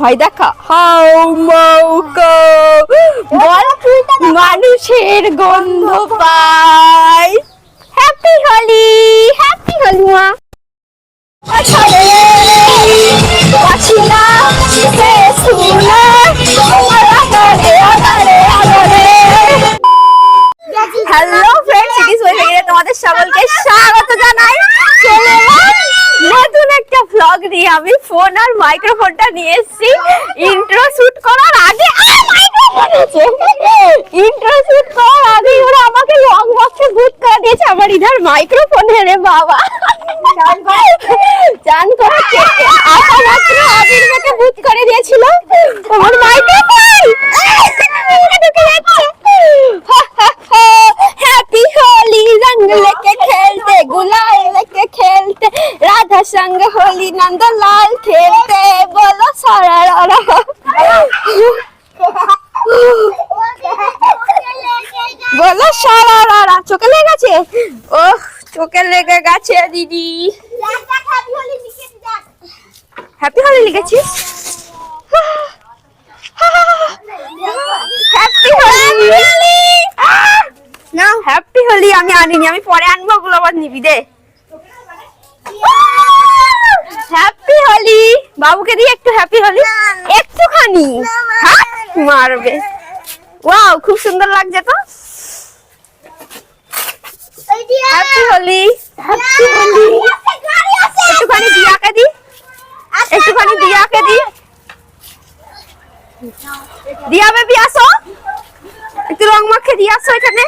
ভয় দেখা হাউ মৌকো বল মানুষের গন্ধ পাই। হ্যাপি হোলি, হ্যাপি হোলি মা। হ্যালো ফ্রেন্ডস, তোমাদের সকলকে স্বাগত জানাই। চলে নতুন একটা ভ্লগ নিয়ে আমি ফোন আর মাইক্রোফোনটা নিয়ে এসেছি। ইন্ট্রো শুট করার আগে ওরা আমাকে লং বক্সে ভূত করে দিয়েছে। আমার ইধার মাইক্রোফোন রে বাবা জান করে আসা মাত্র আবিরকে ভূত করে দিয়েছিল আমার মাইক্রোফোন ঢুকে যাচ্ছে। हैप्पी होली रंग लेके खेलते गुलाल लेके खेलते राधा संग होली नंदलाल खेलते बोलो सारा रा बोलो सारा रा चोके ले गেছে ওহ চোখে লেগে গেছে দিদি। হ্যাপি হোলি লিখেছিস? হ্যাপি হোলি না, হ্যাপি হোলি আমি আনিনি, আমি পরে আনবো, ওগুলো আবার নিবি দে। হ্যাপি হোলি বাবুকে দিয়ে একটু হ্যাপি হোলি একটুখানি মারবে। ওয়াও খুব সুন্দর লাগছে তো। Happy Holi, happy Holi. একটুখানি দিয়াকে দি, একটুখানি দিয়াকে দি। দিয়া বেবি আসো, একটু রং মাখে দিয়ে আসো এখানে।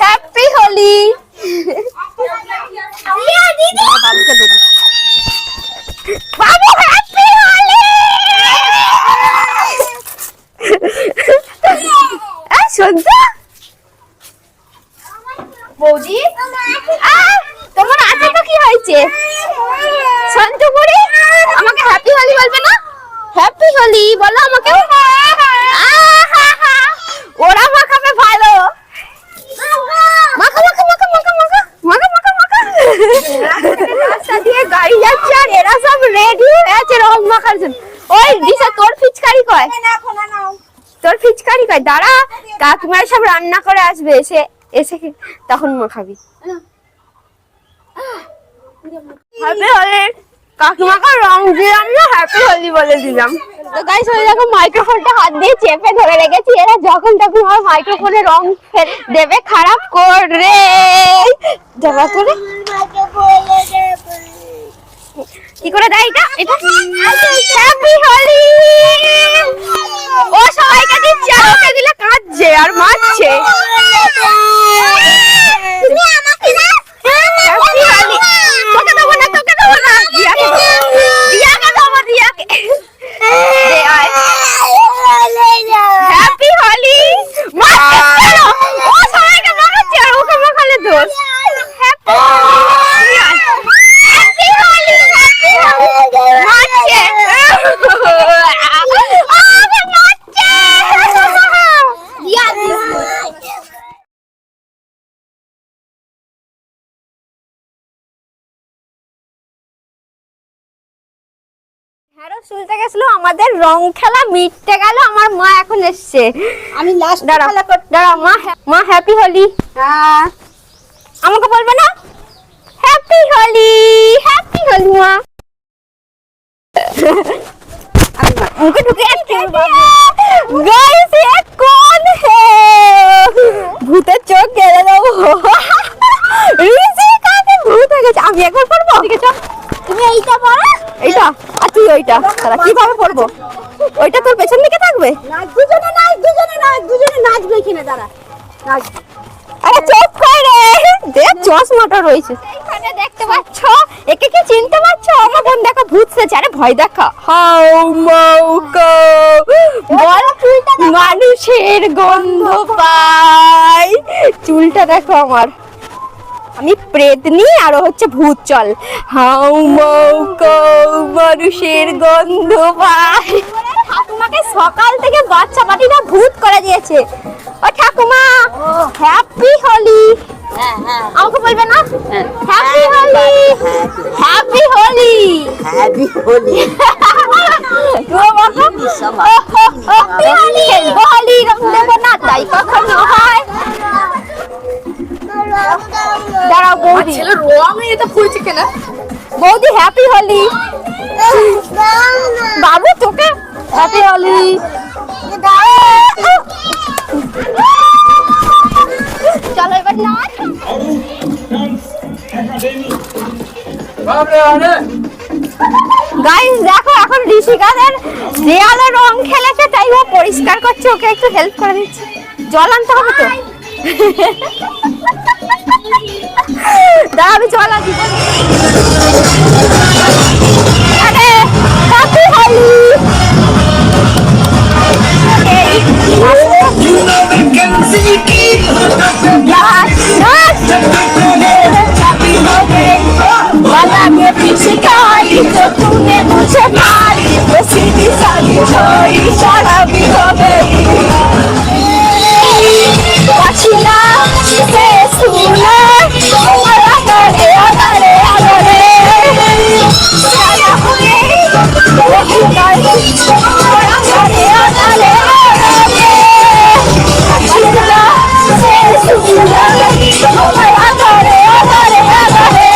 হ্যাপি হোলি বাবুকে দেবো। বাবু হ্যাপি হোলি। শুনছো বৌদি? তোমার আছে তো কি হয়েছে? সন্তুপুরি আমাকে হ্যাপি হোলি বলবে না? হ্যাপি হোলি বলো আমাকে। ওরা মাখাবে ভালো। মাখা মাখা মাখা মাখা মাখা মাখা মাখা মাখা। রাস্তা দিয়ে গাড়ি যাচ্ছে আর এরা সব রেডি হয়ে আছে রং মাখার জন্য। ওই দিশা তোর ফিচকারি কয়, তোর ফিচকারি কয়। দাঁড়া কাকিমার সব রান্না করে আসবে, এসে এসে তখন মাখাবি। হ্যাপি হোলি কাকিমাকে রং দিলাম না, হ্যাপি হোলি বলে দিলাম। তো গাইস ওই দেখো মাইক্রোফোনটা হাত দিয়ে চেপে ধরে রেখেছি। এরা যখন তখন আমার মাইক্রোফোনে রং দেবে খারাপ করে জবা করে। কি করে দেয় এটা? এটা হ্যাপি হোলি। ও সবাইকে দিচ্ছে আর ওকে দিলে কাঁদছে আর মারছে। তুমি আমাকে না হ্যাপি হোলি। তোকে দেবো না, তোকে দেবো না, দিয়াকে দেবো, দিয়াকে দেবো, দিয়াকে দে আয়। হ্যাপি হোলি। মারছে ও সবাইকে মারছে আর ওকে মাখালে দোষ। হ্যাপি হোলি, হ্যাপি হোলি মারছে আমাকে মারছে দিয়া দিস। শুনতে গেছিল আমাদের রং খেলা মিটতে গেল। আমার মা এখন এসছে, আমি লাস্ট খেলা করতে। দাঁড়া মা, মা হ্যাপি হোলি। আমাকে বলবে না হ্যাপি হোলি, হ্যাপি হোলি মা। মুখে ঢুকে গাইস ये कौन है? ভূতের চোখ গেলে দেবো। রিসি কাকে ভূত হয়ে গেছে। আমি একবার পড়বো, ঠিক আছে? তুমি এইটা পড়ো, এইটা আর তুই ওইটা। তারা কিভাবে পড়বো? ওইটা তোর পেছন দিকে থাকবে। দুজনে নাচ, দুজনে নাচ, দুজনে নাচবে কিনা? দাঁড়া নাচ। আরে চুপ কর রে, দেখ চশমাটা রয়েছে এখানে দেখতে পাচ্ছ। একে কি চিনতে পারছো? আমার বোন দেখো ভূত সেজে। আরে ভয় দেখা হাউ মৌকো বল মানুষের গন্ধ পাই। চুলটা দেখো আমার, আমি প্রেতনি আর হচ্ছে ভূত। চল হাউ মৌকো মানুষের গন্ধ পাই। ঠাকুমাকে সকাল থেকে বাচ্চা পাটিরা ভূত করে দিয়েছে। ও ঠাকুমা হ্যাপি হোলি। আমাকে বলবে না? Happy Holi, happy Holi, happy Holi. খেলবো হোলি, রং দেবো না, তাই কখনো হয়? দাঁড়াও বৌদি, বৌদি হ্যাপি হোলি। বাবু তোকে হ্যাপি হোলি। চলো এবার নাচ। গাইস দেখো, এখন ঋষিকাদের দেয়ালে রং খেলেছে, তাই ও পরিষ্কার করছে, ওকে একটু হেল্প করে দিচ্ছে। জল আনতে হবে তো। দাঁড়া আমি জল আনছি। আরে হ্যাপি হোলি। तो तूने मुझे मारी, वो सीधी सादी छोड़ी, शराबी हो गई। पछिला से सुना, मरा करे अगरे अगरे, सारा हुए वो हिलाई, मरा करे अगरे अगरे। पछिला से सुना, मरा करे अगरे अगरे।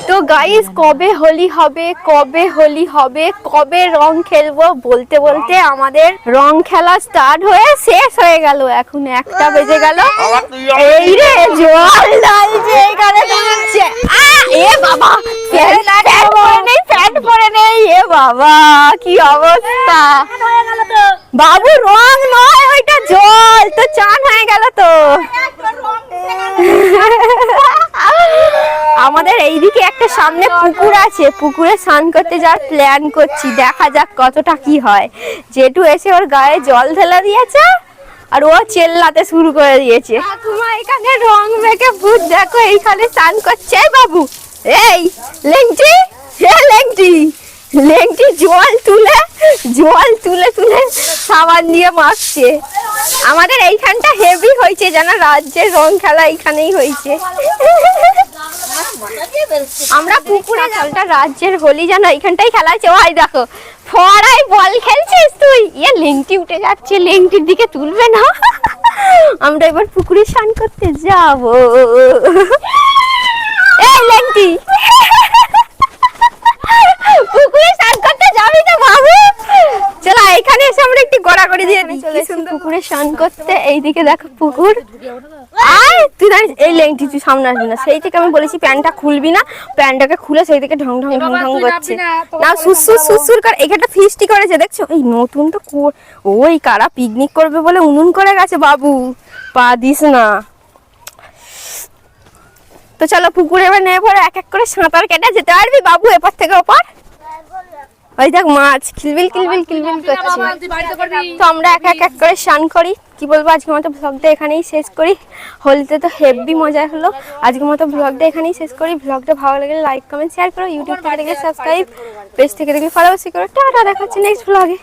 তো গাইস কবে হোলি হবে, কবে হোলি হবে, কবে রং খেলবো, বলতে বলতে আমাদের রং খেলা স্টার্ট হয়ে শেষ হয়ে গেল। এখন 1টা বেজে গেল। এই রে জল ঢালছে এখানে তুলছে। এ বাবা প্যান্ট পরে নেই, প্যান্ট পরে নেই। এ বাবা কি অবস্থা। বাবু রং নয় ওইটা জল, তো চান হয়ে গেল তো। আমাদের এইদিকে একটা সামনে পুকুর আছে, পুকুরে স্নান করতে যাওয়ার প্ল্যান করছি, দেখা যাক কতটা কি হয়। জেঠু এসে ওর গায়ে জল ঢেলা দিয়েছে আর ও চেল্লাতে শুরু করে দিয়েছে। তোমার এখানে রং মেখে ভূত দেখো এইখানে স্নান করছে। বাবু এই লেংটি, হে লেংটি, লেংটি জল তুলে তুলে সাবান দিয়ে মাখছে। আমাদের এইখানটা হেভি হয়েছে জানা, রাজ্যের রং খেলা এইখানেই হয়েছে। আমরা পুকুরে জলটা রাজ্যের হোলি জানো এইখানটাই খেলা হয়েছে। ওই দেখো ফোয়ারায় বল খেলছিস তুই। লেংটি উঠে যাচ্ছে, লেংটির দিকে তুলবে না। আমরা এবার পুকুরে স্নান করতে যাবো। এই লেংটি পুকুরে স্নান করতে যাবি তো বাবু? চলো এখানে এসে আমরা একটু গড়াগড়ি দিয়ে দিই। চলে এসেছি পুকুরে স্নান করতে। এইদিকে দেখো পুকুর। আয় তুই এই লেংটি তুই সামনে আসবি না। সেই থেকে আমি বলেছি প্যান্টটা খুলবি না, প্যান্টটাকে খুলে সেই থেকে ঢং ঢং ঢং ঢং করছে না। সুসুর করে এখানটা ফিস্টি করেছে দেখছো। এই নতুন তো ওই কারা পিকনিক করবে বলে উনুন করে গেছে। বাবু পা দিস না। তো চলো পুকুরে এবার নেমে পড়ে এক এক করে সাঁতার কেটে যেতে পারবি বাবু এপার থেকে ওপার। ওই দেখ মাছ কিলবিল কিলবিল কিলবিল করছে। তো আমরা এক এক করে স্নান করি। কি বলবো, আজকের মতো ব্লগটা এখানেই শেষ করি। হোলিতে তো হেভি মজা হলো। আজকের মতো ব্লগটা এখানেই শেষ করি। ব্লগটা ভালো লাগলে লাইক কমেন্ট শেয়ার করো। ইউটিউব থেকে দেখলে সাবস্ক্রাইব, পেজ থেকে দেখলে ফলো করো। টাটা, দেখা হচ্ছে নেক্সট ব্লগে।